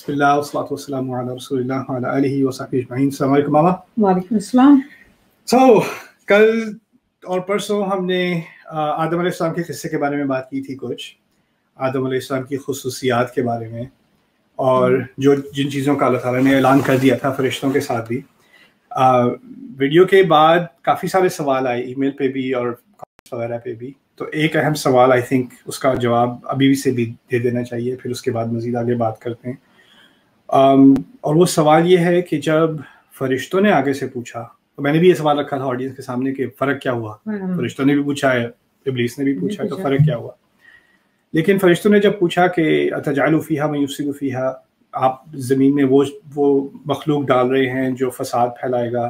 بسم اللہ والصلاۃ والسلام علی رسول اللہ وعلی آلہ وصحبہ اجمعین۔ السلام علیکم ماما۔ وعلیکم السلام۔ کل اور پرسوں ہم نے آدم علیہ السلام کے قصے کے بارے میں بات کی تھی، کچھ آدم علیہ السلام کی خصوصیات کے بارے میں، اور جن چیزوں کا اللہ تعالیٰ نے اعلان کر دیا تھا فرشتوں کے ساتھ بھی۔ ویڈیو کے بعد کافی سارے سوال آئے، ای میل پہ بھی اور وغیرہ پہ بھی، تو ایک اہم سوال آئی تھنک اس کا جواب ابھی سے بھی دے دینا چاہیے، پھر اس کے بعد مزید آگے بات کرتے ہیں۔ اور وہ سوال یہ ہے کہ جب فرشتوں نے آگے سے پوچھا، تو میں نے بھی یہ سوال رکھا تھا آڈینس کے سامنے کہ فرق کیا ہوا، فرشتوں نے بھی پوچھا ہے، ابلیس نے بھی پوچھا ہے، تو فرق کیا ہوا؟ لیکن فرشتوں نے جب پوچھا کہ اتجعل فیہا من یفسد فیہا، آپ زمین میں وہ مخلوق ڈال رہے ہیں جو فساد پھیلائے گا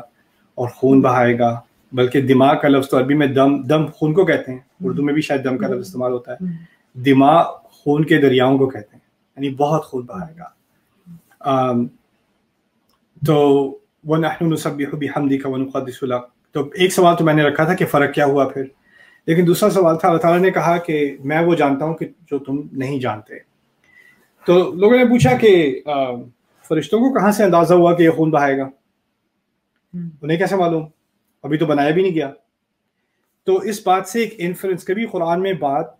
اور خون بہائے گا، بلکہ دماغ کا لفظ تو عربی میں دم خون کو کہتے ہیں، اردو میں بھی شاید دم کا لفظ استعمال ہوتا ہے، دماغ خون کے دریاؤں کو کہتے ہیں، یعنی بہت خون بہائے گا۔ تو وَنَحْنُ نُسَبِّحُ بِحَمْدِكَ وَنُقَدِّسُ لَكَ، تو ایک سوال تو میں نے رکھا تھا کہ فرق کیا ہوا پھر، لیکن دوسرا سوال تھا اللہ تعالیٰ نے کہا کہ میں وہ جانتا ہوں کہ جو تم نہیں جانتے۔ تو لوگوں نے پوچھا کہ فرشتوں کو کہاں سے اندازہ ہوا کہ یہ خون بہائے گا، انہیں کیسے معلوم، ابھی تو بنایا بھی نہیں گیا۔ تو اس بات سے ایک انفرنس، کبھی قرآن میں بات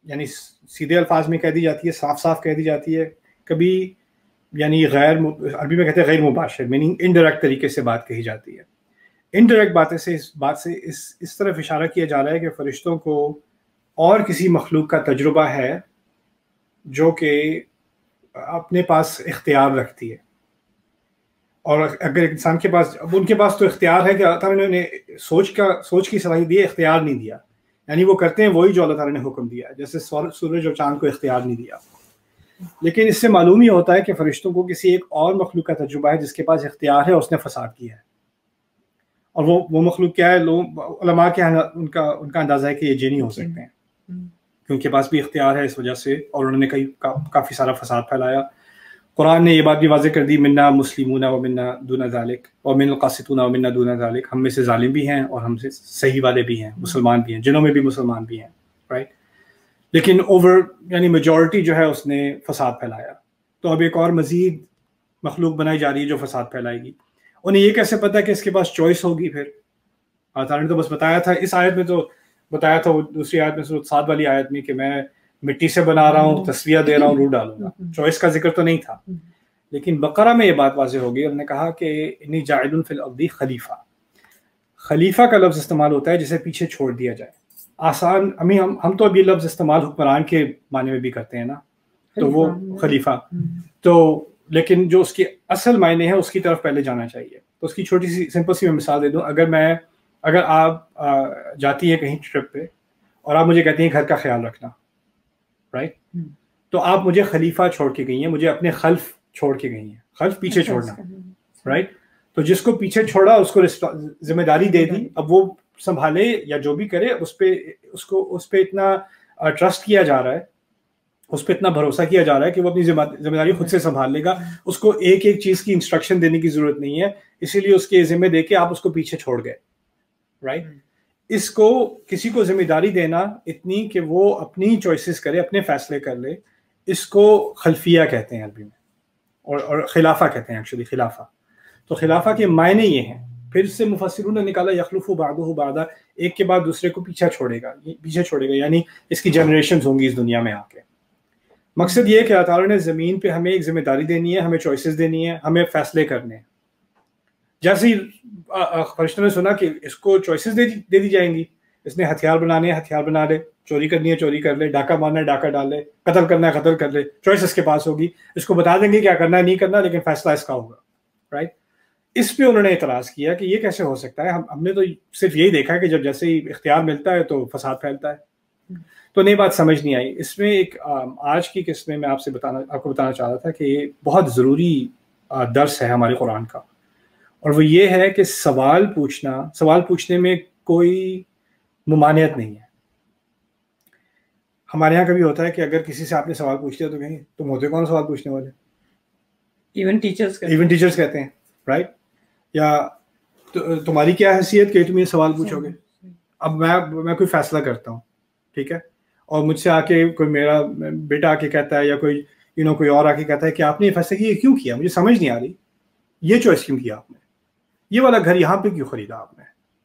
یعنی سیدھے الفاظ میں کہہ دی جاتی ہے، صاف صاف کہہ دی جاتی ہے، کبھی یعنی عربی میں کہتے ہیں غیر مباشر، میننگ انڈائریکٹ طریقے سے بات کہی جاتی ہے۔ انڈائریکٹ باتیں سے اس بات سے اس طرف اشارہ کیا جا رہا ہے کہ فرشتوں کو اور کسی مخلوق کا تجربہ ہے جو کہ اپنے پاس اختیار رکھتی ہے، اور اگر انسان کے پاس، اب ان کے پاس تو اختیار ہے کہ اللہ تعالیٰ نے انہیں سوچ کی صلاحیت دی ہے، اختیار نہیں دیا، یعنی وہ کرتے ہیں وہی جو اللہ تعالیٰ نے حکم دیا، جیسے سورج اور چاند کو اختیار نہیں دیا۔ لیکن اس سے معلوم ہی ہوتا ہے کہ فرشتوں کو کسی ایک اور مخلوق کا تجربہ ہے جس کے پاس اختیار ہے، اس نے فساد کیا ہے، اور وہ مخلوق کیا ہے؟ علماء کے ان کا اندازہ ہے کہ یہ جنی ہو سکتے ہیں، کہ ان کے پاس بھی اختیار ہے اس وجہ سے، اور انہوں نے کافی سارا فساد پھیلایا۔ قرآن نے یہ بات بھی واضح کر دی، منا مسلمون ومنا دون ذالک ومن القاسطون ومنا دون ذالک، ہم میں سے ظالم بھی ہیں اور ہم سے صحیح والے بھی ہیں، مسلمان بھی ہیں، جنوں میں بھی مسلمان بھی ہیں، رائٹ؟ لیکن یعنی میجورٹی جو ہے اس نے فساد پھیلایا۔ تو اب ایک اور مزید مخلوق بنائی جا رہی ہے جو فساد پھیلائے گی۔ انہیں یہ کیسے پتا کہ اس کے پاس چوائس ہوگی؟ پھر اللہ تعالیٰ نے تو بس بتایا تھا، اس آیت میں تو بتایا تھا، وہ دوسری آیت میں سورۃ صاد والی آیت میں کہ میں مٹی سے بنا رہا ہوں، تسویہ دے رہا ہوں، روح ڈالوں گا، چوائس کا ذکر تو نہیں تھا۔ لیکن بقرہ میں یہ بات واضح ہوگی، انہوں نے کہا کہ انی جاعل فی الارض خلیفہ، خلیفہ کا لفظ استعمال ہوتا ہے جسے پیچھے چھوڑ دیا جائے۔ آسان ہم تو اب یہ لفظ استعمال حکمران کے معنی میں بھی کرتے ہیں نا، تو وہ خلیفہ، تو لیکن جو اس کی اصل معنی ہے اس کی طرف پہلے جانا چاہیے۔ تو اس کی چھوٹی سی سمپل سی میں مثال دے دوں، اگر آپ جاتی ہیں کہیں ٹرپ پہ اور آپ مجھے کہتی ہیں گھر کا خیال رکھنا، رائٹ؟ تو آپ مجھے خلیفہ چھوڑ کے گئی ہیں، مجھے اپنے خلف چھوڑ کے گئی ہیں، خلف پیچھے چھوڑنا، رائٹ؟ تو جس کو پیچھے چھوڑا اس کو ذمہ داری دے دی، اب وہ سنبھالے یا جو بھی کرے، اس پہ اتنا ٹرسٹ کیا جا رہا ہے، اس پہ اتنا بھروسہ کیا جا رہا ہے کہ وہ اپنی ذمہ داری خود سے سنبھال لے گا، اس کو ایک ایک چیز کی انسٹرکشن دینے کی ضرورت نہیں ہے، اسی لیے اس کے ذمہ دے کے آپ اس کو پیچھے چھوڑ گئے، رائٹ؟ اس کو کسی کو ذمہ داری دینا اتنی کہ وہ اپنی چوائسیز کرے، اپنے فیصلے کر لے، اس کو خلفیہ کہتے ہیں عربی میں، اور خلافہ کہتے ہیں ایکچولی، خلافہ۔ تو خلافہ کے معنی یہ ہیں، پھر اس سے مفسرون نے نکالا یخلف بعضہ بعضا، ایک کے بعد دوسرے کو پیچھے چھوڑے گا، یعنی اس کی جنریشنز ہوں گی اس دنیا میں آ کے۔ مقصد یہ ہے کہ اللہ تعالیٰ نے زمین پہ ہمیں ایک ذمہ داری دینی ہے، ہمیں چوائسیز دینی ہے، ہمیں فیصلے کرنے ہیں۔ جیسے ہی فرشتوں نے سنا کہ اس کو چوائسیز دے دی جائیں گی، اس نے ہتھیار بنانے ہیں ہتھیار بنا لے، چوری کرنی ہے چوری کر لے، ڈاکہ مارنا ہے ڈاکہ ڈال لے، قتل کرنا ہے قتل کر لے، چوائس اس کے پاس ہوگی، اس کو بتا دیں گے کیا کرنا ہے نہیں کرنا، لیکن فیصلہ اس کا ہوگا، رائٹ؟ اس پہ انہوں نے اعتراض کیا کہ یہ کیسے ہو سکتا ہے، ہم نے تو صرف یہی دیکھا کہ جب جیسے ہی اختیار ملتا ہے تو فساد پھیلتا ہے۔ تو نئی بات سمجھ نہیں آئی۔ اس میں ایک آج کی قسط میں آپ کو بتانا چاہ رہا تھا کہ یہ بہت ضروری درس ہے ہمارے قرآن کا، اور وہ یہ ہے کہ سوال پوچھنے میں کوئی ممانعت نہیں ہے۔ ہمارے یہاں کبھی ہوتا ہے کہ اگر کسی سے آپ نے سوال پوچھ لیا تو کہیں تم ہوتے کون سوال پوچھنے والے؟ ایون ٹیچرز کہتے ہیں، رائٹ؟ یا تمہاری کیا حیثیت کہ تم یہ سوال پوچھو گے؟ اب میں کوئی فیصلہ کرتا ہوں، ٹھیک ہے، اور مجھ سے آ کے کوئی میرا بیٹا آ کے کہتا ہے یا کوئی کوئی اور آ کے کہتا ہے کہ آپ نے یہ فیصلہ کیا، کیوں کیا، مجھے سمجھ نہیں آ رہی، یہ چوائس کیوں کیا آپ نے، یہ والا گھر یہاں پہ کیوں خریدا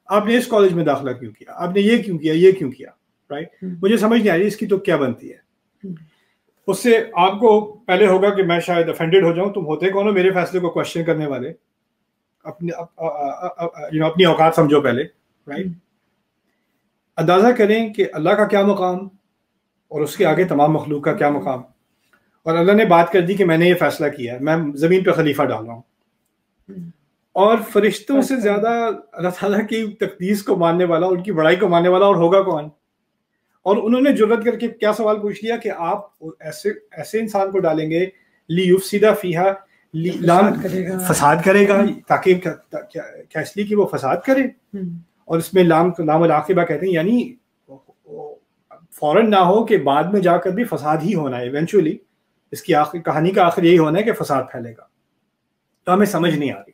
آپ نے اس کالج میں داخلہ کیوں کیا، آپ نے یہ کیوں کیا، یہ کیوں کیا، رائٹ، مجھے سمجھ نہیں آ رہی اس کی تو کیا بنتی ہے. اس سے آپ کو پہلے ہوگا کہ میں شاید افینڈیڈ ہو جاؤں، تم ہوتے کون ہو میرے فیصلے کو کوشچن کرنے والے، اپنی اوقات سمجھو پہلے، رائٹ. اندازہ کریں کہ اللہ کا کیا مقام اور اس کے آگے تمام مخلوق کا کیا مقام، اور اللہ نے بات کر دی کہ میں نے یہ فیصلہ کیا ہے، میں زمین پہ خلیفہ ڈال رہا ہوں، اور فرشتوں سے زیادہ اللہ تعالیٰ کی تقدیس کو ماننے والا، ان کی بڑائی کو ماننے والا اور ہوگا کون. اور انہوں نے جرأت کر کے کیا سوال پوچھ لیا کہ آپ ایسے انسان کو ڈالیں گے لیفسد فیہا، فساد کرے گا، تاکہ کیا اس لیے کہ وہ فساد کرے. اور اس میں لام العاقبہ کہتے ہیں، یعنی فوراً نہ ہو کہ بعد میں جا کر بھی فساد ہی ہونا ہے، ایونچولی اس کی کہانی کا آخر یہی ہونا ہے کہ فساد پھیلے گا. تو ہمیں سمجھ نہیں آ رہی.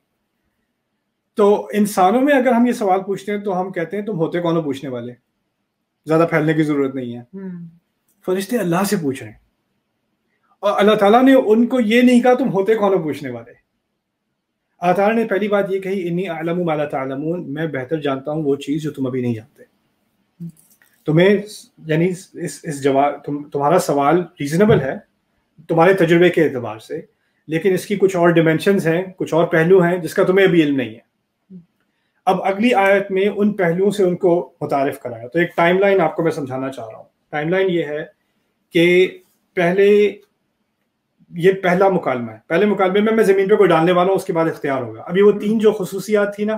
تو انسانوں میں اگر ہم یہ سوال پوچھتے ہیں تو ہم کہتے ہیں تم ہوتے کون ہو پوچھنے والے، زیادہ پھیلنے کی ضرورت نہیں ہے. فرشتے اللہ سے پوچھ رہے ہیں، اور اللہ تعالیٰ نے ان کو یہ نہیں کہا تم ہوتے کون ہو پوچھنے والے. اللہ تعالیٰ نے پہلی بات یہ کہی انی اعلم ما لا تعلمون، میں بہتر جانتا ہوں وہ چیز جو تم ابھی نہیں جانتے. تمہیں یعنی اس جواب تمہارا سوال ریزنیبل ہے تمہارے تجربے کے اعتبار سے، لیکن اس کی کچھ اور ڈیمینشنز ہیں، کچھ اور پہلو ہیں جس کا تمہیں ابھی علم نہیں ہے. اب اگلی آیت میں ان پہلوؤں سے ان کو متعارف کرایا. تو ایک ٹائم لائن آپ کو میں سمجھانا چاہ رہا ہوں. ٹائم لائن یہ ہے کہ یہ پہلا مکالمہ ہے. پہلے مکالمے میں زمین پہ کوئی ڈالنے والا ہوں، اس کے بعد اختیار ہوگا. ابھی وہ 3 جو خصوصیات تھی نا،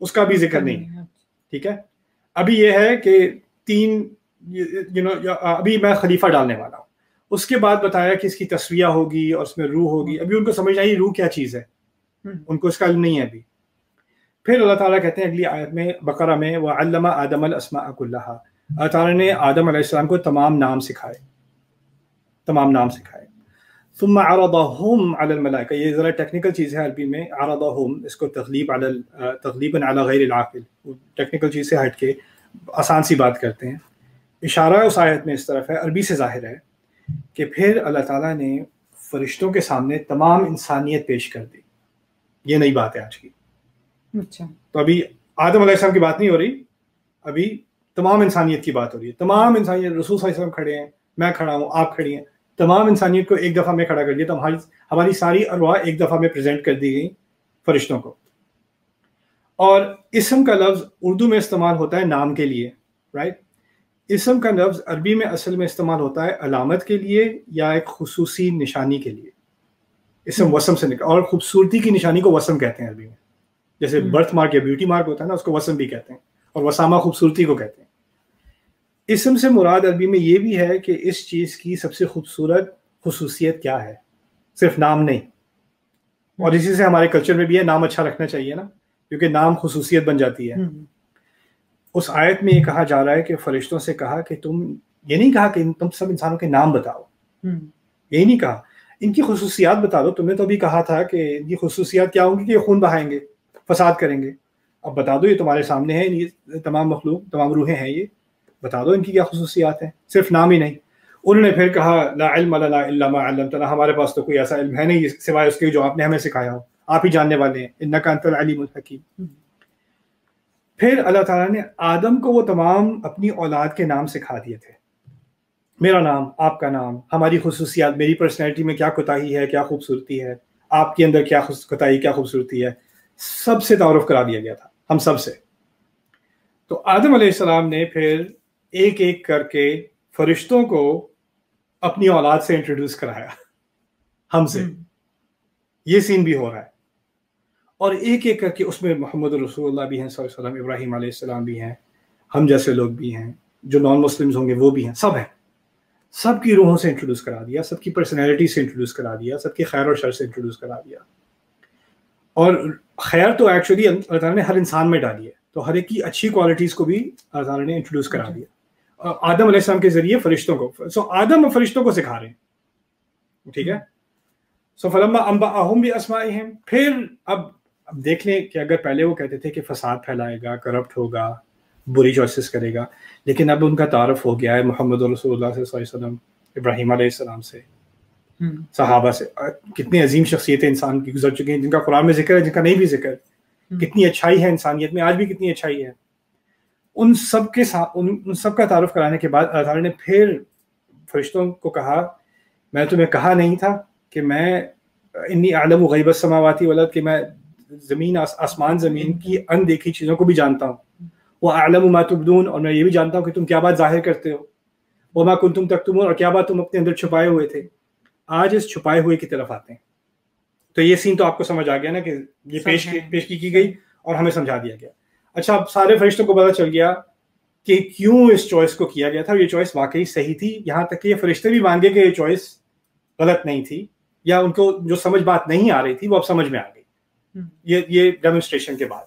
اس کا بھی ذکر نہیں ہے، ٹھیک ہے. ابھی یہ ہے کہ 3 ابھی میں خلیفہ ڈالنے والا ہوں. اس کے بعد بتایا کہ اس کی تسویہ ہوگی اور اس میں روح ہوگی. ابھی ان کو سمجھ آئی روح کیا چیز ہے، ان کو اس کا علم نہیں ہے ابھی. پھر اللہ تعالیٰ کہتے ہیں اگلی آیت میں بقرہ میں وَعَلَّمَ آدَمَ الْأَسْمَاءَ كُلَّهَا، اللہ تعالیٰ نے آدم علیہ السلام کو تمام نام سکھائے. ثم عرضهم على الملائکہ، یہ ذرا ٹیکنیکل چیز ہے عربی میں. عرضهم اس کو تغلیباً علی غیر العاقل، ٹیکنیکل چیز سے ہٹ کے آسان سی بات کرتے ہیں. اشارہ اس آیت میں اس طرف ہے، عربی سے ظاہر ہے کہ پھر اللہ تعالیٰ نے فرشتوں کے سامنے تمام انسانیت پیش کر دی. یہ نئی بات ہے آج کی. اچھا، تو ابھی آدم علیہ السلام کی بات نہیں ہو رہی، ابھی تمام انسانیت کی بات ہو رہی ہے. تمام انسانیت، رسول صلی اللہ علیہ وسلم کھڑے ہیں، میں کھڑا ہوں، آپ کھڑی ہیں، تمام انسانیت کو ایک دفعہ میں کھڑا کر دیا. تو ہماری ساری ارواح ایک دفعہ میں پریزنٹ کر دی گئی فرشتوں کو. اور اسم کا لفظ اردو میں استعمال ہوتا ہے نام کے لیے، رائٹ. اسم کا لفظ عربی میں اصل میں استعمال ہوتا ہے علامت کے لیے یا ایک خصوصی نشانی کے لیے. اسم وسم سے نکل، اور خوبصورتی کی نشانی کو وسم کہتے ہیں عربی میں. جیسے برتھ مارک یا بیوٹی مارک ہوتا ہے نا، اس کو وسم بھی کہتے ہیں، اور وسامہ خوبصورتی کو کہتے ہیں. اسم سے مراد عربی میں یہ بھی ہے کہ اس چیز کی سب سے خوبصورت خصوصیت کیا ہے، صرف نام نہیں. اور اسی سے ہمارے کلچر میں بھی ہے نام اچھا رکھنا چاہیے نا، کیونکہ نام خصوصیت بن جاتی ہے. اس آیت میں یہ کہا جا رہا ہے کہ فرشتوں سے کہا کہ تم یہ نہیں کہا کہ تم سب انسانوں کے نام بتاؤ، یہی نہیں کہا ان کی خصوصیات بتا دو. تم نے تو ابھی کہا تھا کہ ان کی خصوصیات کیا ہوں گی کہ یہ خون بہائیں گے، فساد کریں گے. اب بتا دو، یہ تمہارے سامنے ہے، یہ تمام مخلوق، تمام روحیں ہیں، یہ بتا دو ان کی کیا خصوصیات ہیں، صرف نام ہی نہیں. انہوں نے پھر کہا لا علم لنا الا ما علمتنا، ہمارے پاس تو کوئی ایسا علم ہے نہیں سوائے اس کے جو آپ نے ہمیں سکھایا ہو، آپ ہی جاننے والے ہیں، انک انت العلیم الحکیم. پھر اللہ تعالیٰ نے آدم کو وہ تمام اپنی اولاد کے نام سکھا دیے تھے. میرا نام، آپ کا نام، ہماری خصوصیات، میری پرسنالٹی میں کیا کوتاہی ہے، کیا خوبصورتی ہے، آپ کے اندر کیا کوتاہی، کیا خوبصورتی ہے، سب سے تعارف کرا دیا گیا تھا، ہم سب سے. تو آدم علیہ السلام نے پھر ایک ایک کر کے فرشتوں کو اپنی اولاد سے انٹروڈیوس کرایا، ہم سے. یہ سین بھی ہو رہا ہے. اور ایک ایک کر کے اس میں محمد رسول اللہ بھی ہیں صلی اللہ علیہ وسلم، ابراہیم علیہ السلام بھی ہیں، ہم جیسے لوگ بھی ہیں، جو نان مسلمز ہوں گے وہ بھی ہیں، سب ہیں. سب کی روحوں سے انٹروڈیوس کرا دیا، سب کی پرسنالٹی سے انٹروڈیوس کرا دیا، سب کی خیر اور شر سے انٹروڈیوس کرا دیا. اور خیر تو ایکچولی اللہ تعالیٰ نے ہر انسان میں ڈالی ہے، تو ہر ایک کی اچھی کوالٹیز کو بھی اللہ تعالیٰ نے انٹروڈیوس کرا دیا آدم علیہ السلام کے ذریعے فرشتوں کو. سو آدم فرشتوں کو سکھا رہے ہیں، ٹھیک ہے. سو فلما انبأهم باسمائهم، پھر اب دیکھ لیں کہ اگر پہلے وہ کہتے تھے کہ فساد پھیلائے گا، کرپٹ ہوگا، بری چوائسز کرے گا، لیکن اب ان کا تعارف ہو گیا ہے محمد رسول اللہ صلی اللہ علیہ وسلم، ابراہیم علیہ السلام سے. صحابہ سے. کتنی عظیم شخصیتیں انسان کی گزر چکی ہیں جن کا قرآن میں ذکر ہے, جن کا نہیں بھی ذکر. کتنی اچھائی ہے انسانیت میں, آج بھی کتنی اچھائی ہے. ان سب کے ساتھ ان سب کا تعارف کرانے کے بعد اللہ تعالیٰ نے پھر فرشتوں کو کہا, میں تمہیں کہا نہیں تھا کہ میں انی اعلم غیب السماوات والارض, کہ میں زمین آسمان زمین کی اندیکھی چیزوں کو بھی جانتا ہوں. وہ اعلم ما تبدون, اور میں یہ بھی جانتا ہوں کہ تم کیا بات ظاہر کرتے ہو. وما کنتم تکتمون, اور کیا بات تم اپنے اندر چھپائے ہوئے تھے. آج اس چھپائے ہوئے کی طرف آتے ہیں. تو یہ سین تو آپ کو سمجھ آ گیا نا کہ یہ پیش کی گئی اور ہمیں سمجھا دیا گیا. اچھا, اب سارے فرشتوں کو پتا چل گیا کہ کیوں اس چوائس کو کیا گیا تھا. یہ چوائس واقعی صحیح تھی, یہاں تک کہ یہ فرشتے بھی مان گئے کہ یہ چوائس غلط نہیں تھی, یا ان کو جو سمجھ بات نہیں آ رہی تھی وہ اب سمجھ میں آ گئی. یہ ڈیمونسٹریشن کے بعد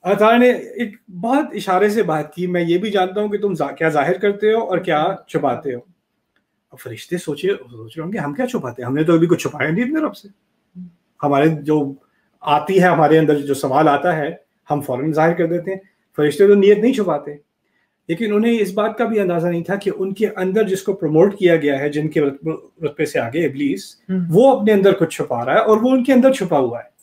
اللہ تعالیٰ نے ایک بہت اشارے سے بات کی, میں یہ بھی جانتا ہوں کہ تم کیا ظاہر کرتے ہو اور کیا چھپاتے ہو. اب فرشتے سوچ رہے ہوں گے ہم کیا چھپاتے ہیں, ہم نے تو ابھی کچھ چھپایا نہیں اپنے رب سے. ہمارے جو آتی ہے, ہمارے اندر جو سوال آتا ہے ہم فوراً ظاہر کر دیتے ہیں. فرشتے تو نیت نہیں چھپاتے, لیکن انہیں اس بات کا بھی اندازہ نہیں تھا کہ ان کے اندر جس کو پروموٹ کیا گیا ہے, جن کے رتبے سے آگے ابلیس, وہ اپنے اندر کچھ چھپا رہا ہے اور وہ ان کے اندر چھپا ہوا ہے.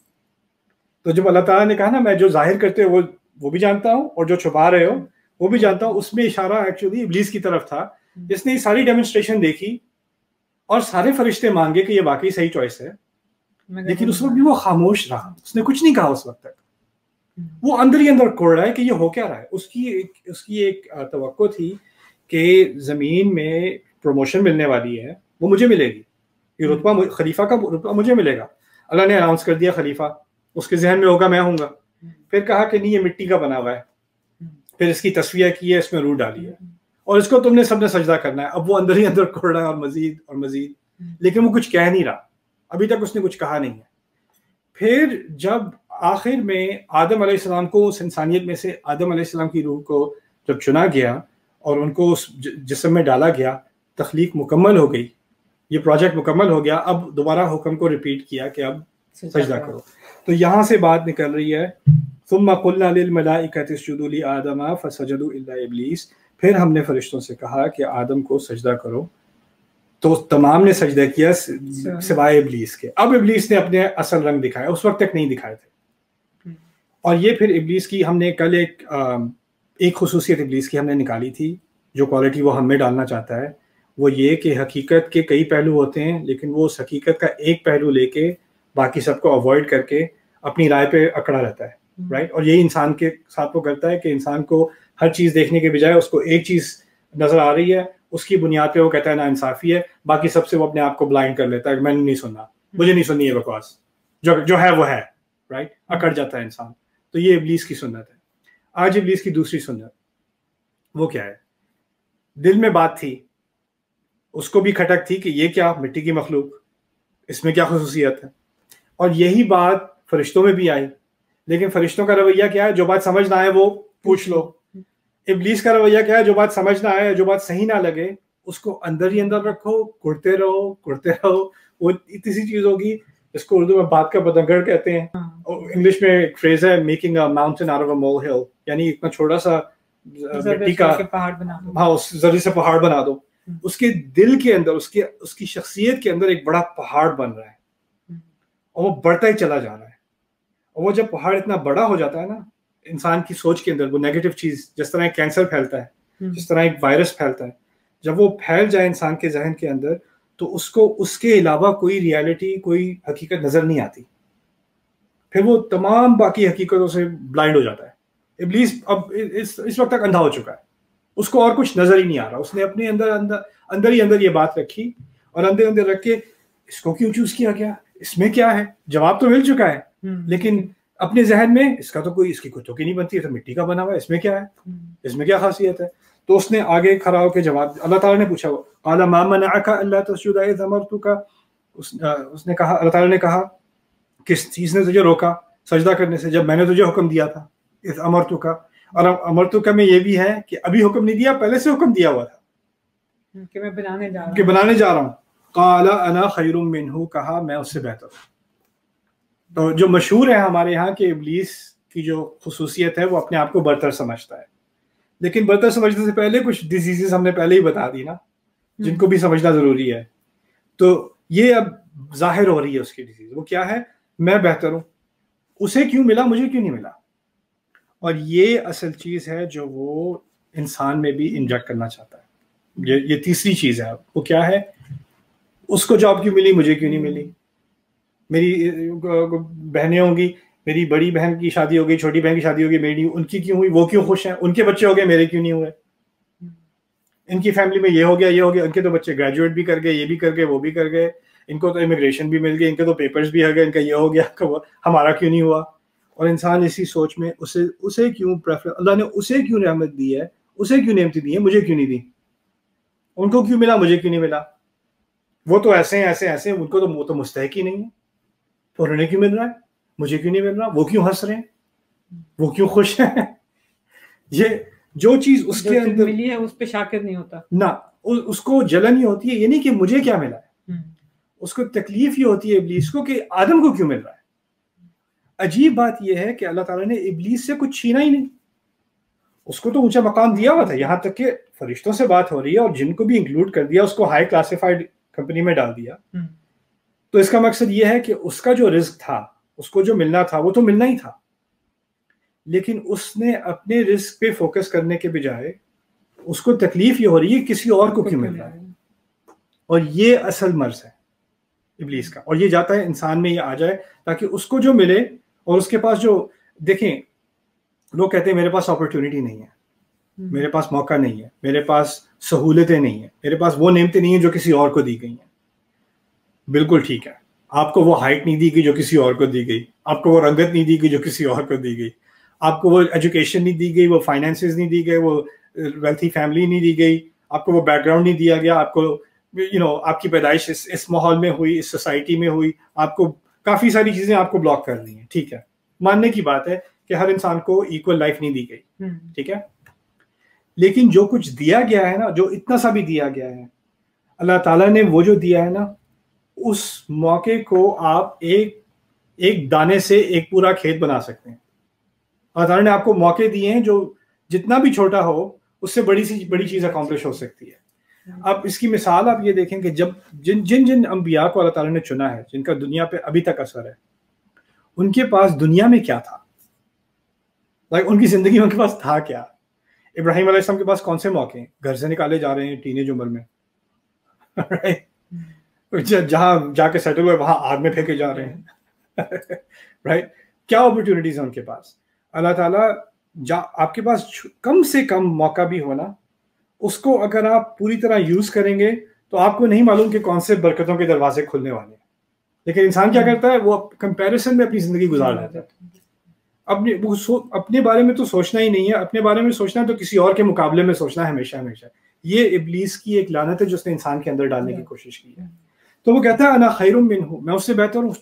تو جب اللہ تعالیٰ نے کہا نا میں جو ظاہر کرتے ہو وہ بھی جانتا ہوں اور جو چھپا رہے ہو وہ بھی جانتا ہوں, اس میں اشارہ ایکچولی ابلیس کی طرف تھا, جس نے یہ ساری ڈیمونسٹریشن دیکھی اور سارے فرشتے مان گئے کہ یہ واقعی صحیح چوائس ہے, لیکن اس وقت بھی وہ خاموش رہا, اس نے کچھ نہیں کہا اس وقت تک. وہ اندر ہی اندر کوڑ رہا ہے کہ یہ ہو کیا رہا ہے. اس کی ایک توقع تھی کہ زمین میں پروموشن ملنے والی ہے, وہ مجھے ملے گی, یہ رتبہ خلیفہ کا رتبہ مجھے ملے گا. اللہ نے اناؤنس کر دیا خلیفہ, اس کے ذہن میں ہوگا میں ہوں گا. پھر کہا کہ نہیں یہ مٹی کا بنا ہوا ہے, پھر اس کی تصفیہ کی ہے, اس میں روح ڈالی ہے, اور اس کو تم نے سب نے سجدہ کرنا ہے. اب وہ اندر ہی اندر کوڑ رہا ہے اور مزید اور مزید, لیکن وہ کچھ کہہ نہیں رہا, ابھی تک اس نے کچھ کہا نہیں ہے. پھر جب آخر میں آدم علیہ السلام کو, اس انسانیت میں سے آدم علیہ السلام کی روح کو جب چنا گیا اور ان کو اس جسم میں ڈالا گیا, تخلیق مکمل ہو گئی, یہ پروجیکٹ مکمل ہو گیا. اب دوبارہ حکم کو ریپیٹ کیا کہ اب سجدہ کرو. تو یہاں سے بات نکل رہی ہے ثم قلنا للملائکۃ اسجدوا لآدم فسجدوا الا ابلیس, پھر ہم نے فرشتوں سے کہا کہ آدم کو سجدہ کرو, تو تمام نے سجدہ کیا سوائے ابلیس کے. اب ابلیس نے اپنے اصل رنگ دکھایا, اس وقت تک نہیں دکھائے تھے. اور یہ پھر ابلیس کی ہم نے کل ایک خصوصیت ابلیس کی ہم نے نکالی تھی, جو کوالٹی وہ ہم میں ڈالنا چاہتا ہے, وہ یہ کہ حقیقت کے کئی پہلو ہوتے ہیں, لیکن وہ اس حقیقت کا ایک پہلو لے کے باقی سب کو اوائڈ کر کے اپنی رائے پہ اکڑا رہتا ہے, رائٹ. اور یہی انسان کے ساتھ وہ کرتا ہے کہ انسان کو ہر چیز دیکھنے کے بجائے اس کو ایک چیز نظر آ رہی ہے, اس کی بنیاد پہ وہ کہتا ہے نا انصافی ہے, باقی سب سے وہ اپنے آپ کو بلائنڈ کر لیتا ہے کہ میں نے نہیں سننا, مجھے نہیں سننی ہے بکواس, جو ہے وہ ہے, رائٹ. اکڑ جاتا ہے انسان. تو یہ ابلیس کی سنت ہے. آج ابلیس کی دوسری سنت وہ کیا ہے؟ دل میں بات تھی, اس کو بھی کھٹک تھی کہ یہ کیا مٹی کی مخلوق, اس میں کیا خصوصیت ہے, اور یہی بات فرشتوں میں بھی آئی. لیکن فرشتوں کا رویہ کیا ہے؟ جو بات سمجھ نہ آئے وہ پوچھ لو. ابلیس کا رویہ کیا ہے؟ جو بات سمجھ نہ آئے, جو بات صحیح نہ لگے, اس کو اندر ہی اندر رکھو, کرتے رہو. وہ اتنی سی چیز ہوگی, اس کو اردو میں بات کا بدنگڑ کہتے ہیں, اور انگلش میں ایک فریز ہے making a mountain out of a molehill, یعنی اتنا چھوٹا سا مٹی کا پہاڑ بنا دو, ہاں اس ذرے سے پہاڑ بنا دو. اس کے دل کے اندر, اس کی شخصیت کے اندر ایک بڑا پہاڑ بن رہا ہے, اور وہ بڑھتا ہی چلا جا رہا ہے. اور وہ جب پہاڑ اتنا بڑا ہو جاتا ہے نا انسان کی سوچ کے اندر, وہ نیگیٹو چیز, جس طرح ایک کینسر پھیلتا ہے, جس طرح ایک وائرس پھیلتا ہے, جب وہ پھیل جائے انسان کے ذہن کے اندر, تو اس کو اس کے علاوہ کوئی ریالٹی, کوئی حقیقت نظر نہیں آتی. پھر وہ تمام باقی حقیقتوں سے بلائنڈ ہو جاتا ہے. ابلیس اب اس وقت تک اندھا ہو چکا ہے, اس کو اور کچھ نظر ہی نہیں آ رہا. اس نے اپنے اندر ہی یہ بات رکھی, اور اندر رکھ کے اس کو کیوں چوز کیا گیا, اس میں کیا ہے, جواب تو مل چکا ہے, لیکن اپنے ذہن میں اس کا تو کوئی, اس کی کتوں کی نہیں بنتی ہے, تو مٹی کا بنا ہوا ہے, اس میں کیا ہے, اس میں کیا خاصیت ہے. تو اس نے آگے کھڑا ہو کے جواب, اللہ تعالیٰ نے پوچھا, قال ما منعک الا تسجد اذ امرتک, اس نے کہا, اللہ تعالیٰ نے کہا کس چیز نے تجھے روکا سجدہ کرنے سے جب میں نے تجھے حکم دیا تھا, اذ امرتک. اور امرتک میں یہ بھی ہے کہ ابھی حکم نہیں دیا, پہلے سے حکم دیا ہوا تھا کہ میں بنانے جا رہا ہوں. قال انا خیر منہ, کہا میں اس سے بہتر ہوں. تو جو مشہور ہے ہمارے یہاں کہ ابلیس کی جو خصوصیت ہے وہ اپنے آپ کو برتر سمجھتا ہے, لیکن برتر سمجھنے سے پہلے کچھ ڈیزیزز ہم نے پہلے ہی بتا دی نا, جن کو بھی سمجھنا ضروری ہے. تو یہ اب ظاہر ہو رہی ہے اس کی ڈیزیز. وہ کیا ہے؟ میں بہتر ہوں، اسے کیوں ملا مجھے کیوں نہیں ملا. اور یہ اصل چیز ہے جو وہ انسان میں بھی انجیکٹ کرنا چاہتا ہے. یہ تیسری چیز ہے. وہ کیا ہے؟ اس کو جاب کیوں ملی مجھے کیوں نہیں ملی. میری بہنیں ہوں گی، میری بڑی بہن کی شادی ہو گئی، چھوٹی بہن کی شادی ہو گئی، میری ان کی کیوں ہوئی، وہ کیوں خوش ہیں، ان کے بچے ہو گئے میرے کیوں نہیں ہوئے. ان کی فیملی میں یہ ہو گیا یہ ہو گیا، ان کے تو بچے گریجویٹ بھی کر گئے، یہ بھی کر گئے وہ بھی کر گئے، ان کو تو امیگریشن بھی مل گئی، ان کے تو پیپرز بھی آ گئے، ان کا یہ ہو گیا، ہمارا کیوں نہیں ہوا. اور انسان اسی سوچ میں اسے کیوں اللہ نے اسے کیوں رحمت دی ہے، اسے کیوں نعمتیں دی ہیں، مجھے کیوں نہیں دی. ان کو کیوں ملا مجھے کیوں نہیں ملا. وہ تو ایسے ہیں ایسے ایسے، ان کو تو وہ تو مستحق ہی نہیں ہے، تو انہیں کیوں مل رہا ہے مجھے کیوں نہیں مل رہا. وہ کیوں ہنس رہے ہیں، وہ کیوں خوش ہیں. یہ جو چیز اس کے اندر ملی ہے اس پہ شاکر نہیں ہوتا نہ، اس کو جلن ہی ہوتی ہے، یہ نہیں کہ مجھے کیا ملا ہے، اس کو تکلیف ہی ہوتی ہے ابلیس کو کہ آدم کو کیوں مل رہا ہے. عجیب بات یہ ہے کہ اللہ تعالیٰ نے ابلیس سے کچھ چھینا ہی نہیں، اس کو تو اونچا مقام دیا ہوا تھا. یہاں تک کہ فرشتوں سے بات ہو رہی ہے اور جن کو بھی انکلوڈ کر دیا، اس کو ہائی کلاسیفائڈ کمپنی میں ڈال دیا. تو اس کا مقصد یہ ہے کہ اس کا جو رزق تھا، اس کو جو ملنا تھا وہ تو ملنا ہی تھا، لیکن اس نے اپنے رزق پہ فوکس کرنے کے بجائے اس کو تکلیف یہ ہو رہی ہے کسی اور کو کیوں مل رہا ہے. اور یہ اصل مرض ہے ابلیس کا. اور یہ جاتا ہے انسان میں یہ آ جائے تاکہ اس کو جو ملے، اور اس کے پاس جو دیکھیں لوگ کہتے ہیں میرے پاس اپرچونٹی نہیں ہے، میرے پاس موقع نہیں ہے، میرے پاس سہولتیں نہیں ہیں، میرے پاس وہ نعمتیں نہیں ہیں جو کسی اور کو دی گئی ہیں. بالکل ٹھیک ہے، آپ کو وہ ہائٹ نہیں دی گئی جو کسی اور کو دی گئی، آپ کو وہ رنگت نہیں دی گئی جو کسی اور کو دی گئی، آپ کو وہ ایجوکیشن نہیں دی گئی، وہ فائنینسز نہیں دی گئے، وہ ویلتھی فیملی نہیں دی گئی، آپ کو وہ بیک گراؤنڈ نہیں دیا گیا، آپ کو آپ کی پیدائش اس ماحول میں ہوئی، اس سوسائٹی میں ہوئی، آپ کو کافی ساری چیزیں آپ کو بلاک کر دی ہیں. ٹھیک ہے، ماننے کی بات ہے کہ ہر انسان کو ایکول لائف نہیں دی گئی، ٹھیک ہے. لیکن جو کچھ دیا گیا ہے نا، جو اتنا سا بھی دیا گیا ہے، اللہ تعالیٰ نے وہ جو دیا ہے نا، اس موقع کو آپ ایک دانے سے ایک پورا کھیت بنا سکتے ہیں. اللہ تعالیٰ نے آپ کو موقع دیے ہیں جو جتنا بھی چھوٹا ہو اس سے بڑی چیز اکمپلش ہو سکتی ہے. اب اس کی مثال آپ یہ دیکھیں کہ جب جن انبیاء کو اللہ تعالیٰ نے چنا ہے، جن کا دنیا پہ ابھی تک اثر ہے، ان کے پاس دنیا میں کیا تھا، ان کی زندگی میں ان کے پاس تھا کیا. ابراہیم علیہ السلام کے پاس کون سے موقع ہیں، گھر سے نکالے جا رہے ہیں ٹین ایج عمر میں، جہاں جا کے سیٹل ہوئے وہاں آگ میں پھینکے جا رہے ہیں، رائٹ. کیا اپرچونٹیز ہیں ان کے پاس. اللہ تعالیٰ آپ کے پاس کم سے کم موقع بھی ہونا، اس کو اگر آپ پوری طرح یوز کریں گے تو آپ کو نہیں معلوم کہ کون سے برکتوں کے دروازے کھلنے والے ہیں. لیکن انسان کیا کرتا ہے، وہ کمپیریزن میں اپنی زندگی گزار لیتا ہے. اپنے بارے میں تو سوچنا ہی نہیں ہے، اپنے بارے میں سوچنا ہے تو کسی اور کے مقابلے میں سوچنا ہے ہمیشہ ہمیشہ. یہ ابلیس کی ایک لعنت ہے جو اس نے انسان کے اندر ڈالنے کی کوشش کی ہے. تو وہ کہتا ہے انا خیر منہ، میں اس سے بہتر ہوں.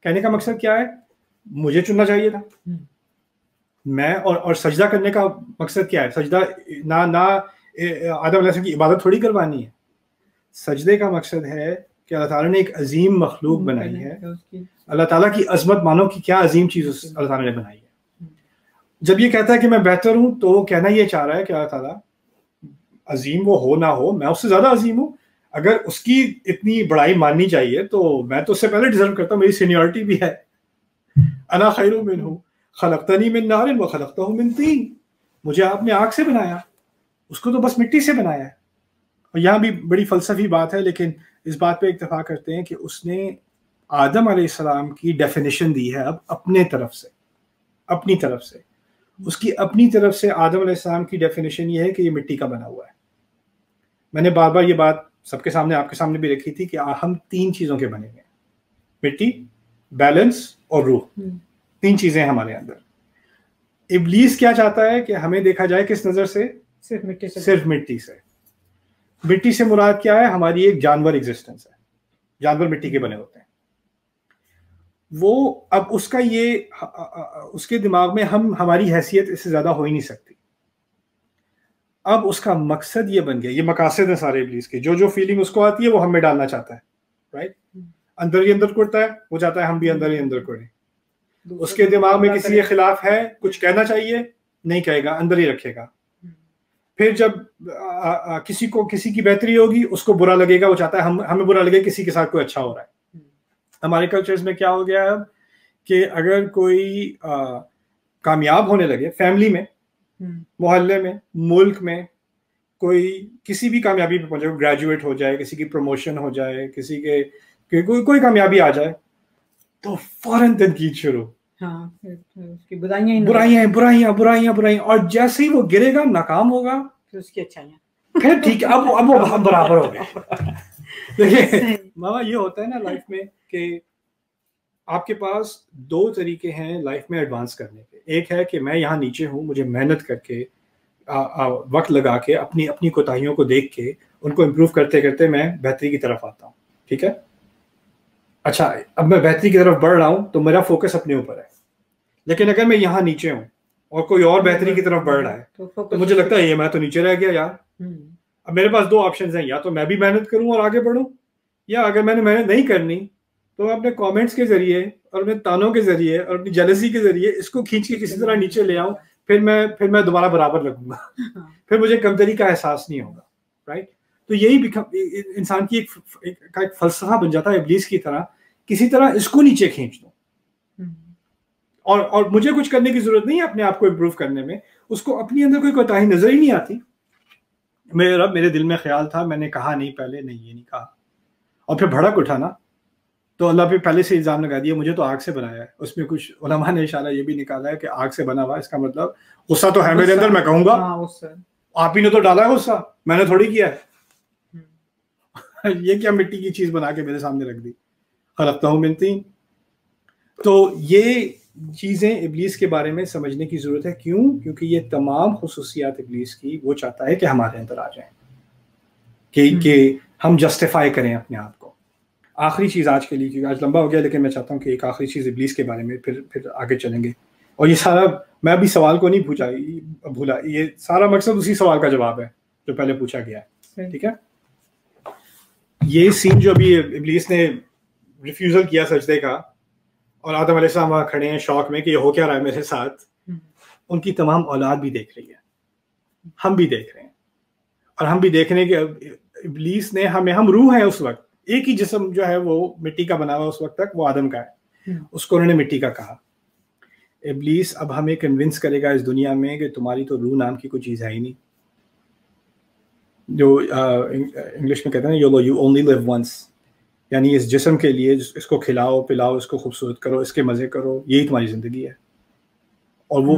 کہنے کا مقصد کیا ہے، مجھے چننا چاہیے تھا. میں اور سجدہ کرنے کا مقصد کیا ہے، سجدہ نہ آدم علیہ السلام کی عبادت تھوڑی کروانی ہے. سجدے کا مقصد ہے کہ اللہ تعالیٰ نے ایک عظیم مخلوق بنائی ہے. اللہ تعالیٰ کی عظمت مانو کہ کیا عظیم چیز اللہ تعالیٰ نے بنائی ہے. جب یہ کہتا ہے کہ میں بہتر ہوں تو وہ کہنا یہ چاہ رہا ہے کہ اللہ تعالیٰ عظیم وہ ہو نہ ہو، میں اس سے زیادہ عظیم ہوں. اگر اس کی اتنی بڑائی ماننی چاہیے تو میں تو اس سے پہلے ڈیزرو کرتا ہوں، میری سینیورٹی بھی ہے. انا خیر منہ خلقتنی من نار وخلقتہ من طین، مجھے آپ نے آگ سے بنایا، اس کو تو بس مٹی سے بنایا ہے. اور یہاں بھی بڑی فلسفی بات ہے، لیکن اس بات پہ اتفاق کرتے ہیں کہ اس نے آدم علیہ السلام کی ڈیفینیشن دی ہے اب اپنی طرف سے. اس کی اپنی طرف سے آدم علیہ السلام کی ڈیفینیشن یہ ہے کہ یہ مٹی کا بنا ہوا ہے. میں نے بار بار یہ بات سب کے سامنے، آپ کے سامنے بھی رکھی تھی کہ ہم 3 چیزوں کے بنے ہیں، مٹی، بیلنس اور روح. 3 چیزیں ہمارے اندر. ابلیس کیا چاہتا ہے کہ ہمیں دیکھا جائے کس نظر سے، صرف مٹی سے. مٹی سے مراد کیا ہے، ہماری ایک جانور ایگزسٹنس ہے، جانور مٹی کے بنے ہوتے ہیں. وہ اب اس کا یہ اس کے دماغ میں ہماری حیثیت اس سے زیادہ ہو ہی نہیں سکتی. اب اس کا مقصد یہ بن گیا، یہ مقاصد ہیں سارے ابلیس کے، جو فیلنگ اس کو آتی ہے وہ ہم میں ڈالنا چاہتا ہے، رائٹ. اندر ہی اندر کوڑتا ہے، وہ چاہتا ہے ہم بھی اندر ہی اندر کوڑیں. اس کے دماغ میں کسی کے خلاف ہے، کچھ کہنا چاہیے، نہیں کہے گا، اندر ہی رکھے گا. پھر جب کسی کی بہتری ہوگی اس کو برا لگے گا, وہ چاہتا ہے ہمیں برا لگے کسی کے ساتھ کوئی اچھا ہو رہا ہے. ہمارے کلچرز میں کیا ہو گیا ہے اب کہ اگر کوئی کامیاب ہونے لگے فیملی میں, محلے میں, ملک میں, کوئی کسی بھی کامیابی پہ پہنچے, گریجویٹ ہو جائے, کسی کی پروموشن ہو جائے, کسی کے کوئی کامیابی آ جائے, تو فوراً تنقید شروع, برائیاں برائیاں برائیاں برائیاں, اور جیسے ہی وہ گرے گا, ناکام ہوگا, پھر اس کی اچھائیاں, پھر ٹھیک ہے, اب وہ برابر ہو گئے. دیکھیے ماما, یہ ہوتا ہے نا لائف میں کہ آپ کے پاس دو طریقے ہیں لائف میں ایڈوانس کرنے کے. ایک ہے کہ میں یہاں نیچے ہوں, مجھے محنت کر کے وقت لگا کے اپنی کوتاہیوں کو دیکھ کے ان کو امپروو کرتے کرتے میں بہتری کی طرف آتا ہوں. ٹھیک ہے, اچھا اب میں بہتری کی طرف بڑھ رہا ہوں تو میرا فوکس اپنے اوپر ہے. لیکن اگر میں یہاں نیچے ہوں اور کوئی اور بہتری کی طرف بڑھ رہا ہے تو مجھے لگتا ہے یہ میں تو نیچے رہ گیا یار. اب میرے پاس دو آپشنز ہیں, یا تو میں بھی محنت کروں اور آگے بڑھوں, یا اگر میں نے محنت نہیں کرنی تو میں اپنے کامنٹس کے ذریعے اور اپنے تانوں کے ذریعے اور اپنی جیلسی کے ذریعے اس کو کھینچ کے کسی طرح نیچے لے آؤں, پھر میں دوبارہ برابر لگوں گا, پھر مجھے کمتری کا احساس نہیں ہوگا. رائٹ, تو یہی انسان کی ایک فلسفہ بن جاتا ہے ابلیس کی طرح, کسی طرح اس کو نیچے کھینچ دو. اور مجھے کچھ کرنے کی ضرورت نہیں ہے اپنے آپ کو امپروو کرنے میں, اس کو اپنی اندر کوئی کوتاہی نظر ہی نہیں آتی. میرے دل میں خیال تھا, میں نے کہا نہیں, پہلے نہیں, یہ نہیں کہا, اور پھر بھڑک اٹھا نا, تو اللہ پہ پہلے سے الزام لگا دیا مجھے تو آگ سے بنایا ہے. اس میں کچھ علماء نے اشارہ یہ بھی نکالا ہے کہ آگ سے بنا ہوا, اس کا مطلب غصہ تو ہے میرے اندر, میں کہوں گا آپ ہی نے تو ڈالا ہے غصہ, میں نے تھوڑی کیا ہے. یہ کیا مٹی کی چیز بنا کے میرے سامنے رکھ دی, خلقتہ من طین. تو یہ چیزیں ابلیس کے بارے میں سمجھنے کی ضرورت ہے. کیوں؟ کیونکہ یہ تمام خصوصیات ابلیس کی وہ چاہتا ہے کہ ہمارے اندر آ جائیں, کہ ہم جسٹیفائی کریں اپنے آپ کو. آخری چیز آج کے لیے, کیونکہ آج لمبا ہو گیا, لیکن میں چاہتا ہوں کہ ایک آخری چیز ابلیس کے بارے میں, پھر آگے چلیں گے. اور یہ سارا, میں ابھی سوال کو نہیں بھولا, یہ سارا مقصد اسی سوال کا جواب ہے جو پہلے پوچھا گیا ہے. ٹھیک ہے, یہ سین جو ابھی ابلیس نے ریفیوزل کیا سجدے کا, اور آدم علیہ السلام وہاں کھڑے ہیں شوق میں کہ یہ ہو کیا رہا ہے میرے ساتھ, ان کی تمام اولاد بھی دیکھ رہی ہے, ہم بھی دیکھ رہے ہیں, اور ہم بھی دیکھ رہے ہیں کہ ابلیس نے ہم روح ہیں اس وقت, ایک ہی جسم جو ہے وہ مٹی کا بنا ہوا اس وقت تک وہ آدم کا ہے, اس کو انہوں نے مٹی کا کہا. ابلیس اب ہمیں کنونس کرے گا اس دنیا میں کہ تمہاری تو روح نام کی کوئی چیز ہے ہی نہیں, جو انگلش میں کہتے ہیں یو اونلی لیو ونس, یعنی اس جسم کے لیے اس کو کھلاؤ پلاؤ, اس کو خوبصورت کرو, اس کے مزے کرو, یہی تمہاری زندگی ہے. اور وہ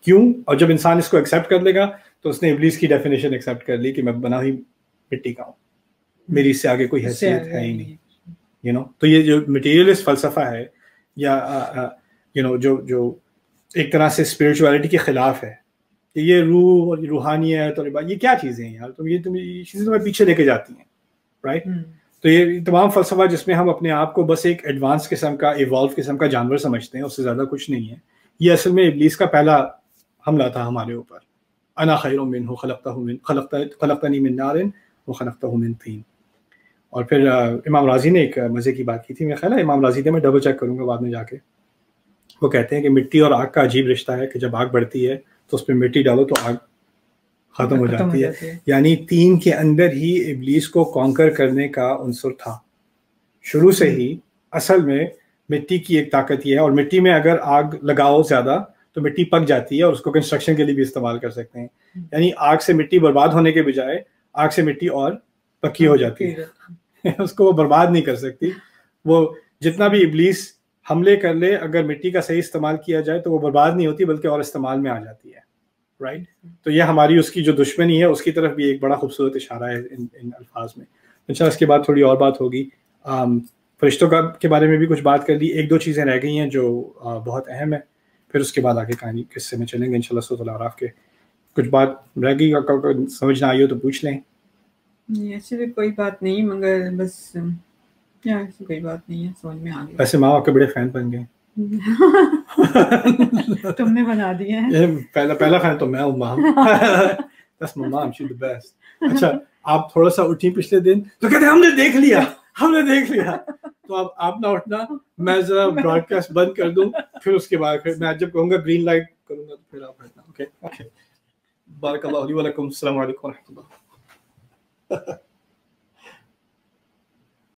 کیوں؟ اور جب انسان اس کو ایکسیپٹ کر لے گا تو اس نے ابلیس کی ڈیفینیشن ایکسیپٹ کر لی کہ میں بنا ہی مٹی کا ہوں, میری اس سے آگے کوئی حیثیت ہے ہی نہیں. تو یہ جو مٹیریلسٹ فلسفہ ہے, یا جو ایک طرح سے اسپرچویلٹی کے خلاف ہے, کہ یہ روح اور روحانیت اور یہ کیا چیزیں ہیں یار, یہ چیزیں تمہیں پیچھے لے کے جاتی ہیں. رائٹ, تو یہ تمام فلسفہ جس میں ہم اپنے آپ کو بس ایک ایڈوانس قسم کا, ایوالو قسم کا جانور سمجھتے ہیں, اس سے زیادہ کچھ نہیں ہے. یہ اصل میں ابلیس کا پہلا حملہ تھا ہمارے اوپر. انا خیر منہ خلقتنی من نار وخلقتہ من طین. اور پھر امام راضی نے ایک مزے کی بات کی تھی, میرا خیال ہے امام راضی نے, میں ڈبل چیک کروں گا بعد میں جا کے, وہ کہتے ہیں کہ مٹی اور آگ کا عجیب رشتہ ہے کہ جب آگ بڑھتی ہے تو اس پہ مٹی ڈالو تو آگ ختم ہو جاتی ہے. یعنی تین کے اندر ہی ابلیس کو کانکر کرنے کا عنصر تھا شروع سے ہی. اصل میں مٹی کی ایک طاقت یہ ہے, اور مٹی میں اگر آگ لگاؤ زیادہ تو مٹی پک جاتی ہے, اور اس کو کنسٹرکشن کے لیے بھی استعمال کر سکتے ہیں. یعنی آگ سے مٹی برباد ہونے کے بجائے آگ سے مٹی اور پکی ہو جاتی ہے, اس کو وہ برباد نہیں کر سکتی. وہ جتنا بھی ابلیس حملے کر لے, اگر مٹی کا صحیح استعمال کیا جائے تو وہ برباد نہیں ہوتی بلکہ اور استعمال میں آ جاتی ہے. رائٹ, تو یہ ہماری اس کی جو دشمنی ہے اس کی طرف بھی ایک بڑا خوبصورت اشارہ ہے ان الفاظ میں. اچھا, اس کے بعد تھوڑی اور بات ہوگی. فرشتوں کے بارے میں بھی کچھ بات کر لی, ایک دو چیزیں رہ گئی ہیں جو بہت اہم ہے, پھر اس کے بعد آگے کہانی قصے میں چلیں گے انشاءاللہ. سورۃ الاعراف کے کچھ بات رہ گئی, سمجھ نہ آئی ہو تو پوچھ لیں. ایسی بھی کوئی بات نہیں, مگر بس ایسی کوئی بات نہیں ہے, سمجھ میں آ گئی. ویسے ماں آپ کے بڑے فین بن گئے. تم نے بنا دیا ہے. پہلا فین تو میں ہوں ماں. That's my mom, she's the best. اچھا, آپ تھوڑا سا اٹھی پچھلے دن تو کہتے ہم نے دیکھ لیا, تو اب آپ نہ اٹھنا, میں ذرا براڈ کاسٹ بند کر دوں, پھر اس کے بعد پھر میں جب کہوں گا گرین لائٹ کروں گا تو پھر آپ ہٹنا. اوکے, بارک اللہ لی و لکم. السلام علیکم ورحمۃ اللہ.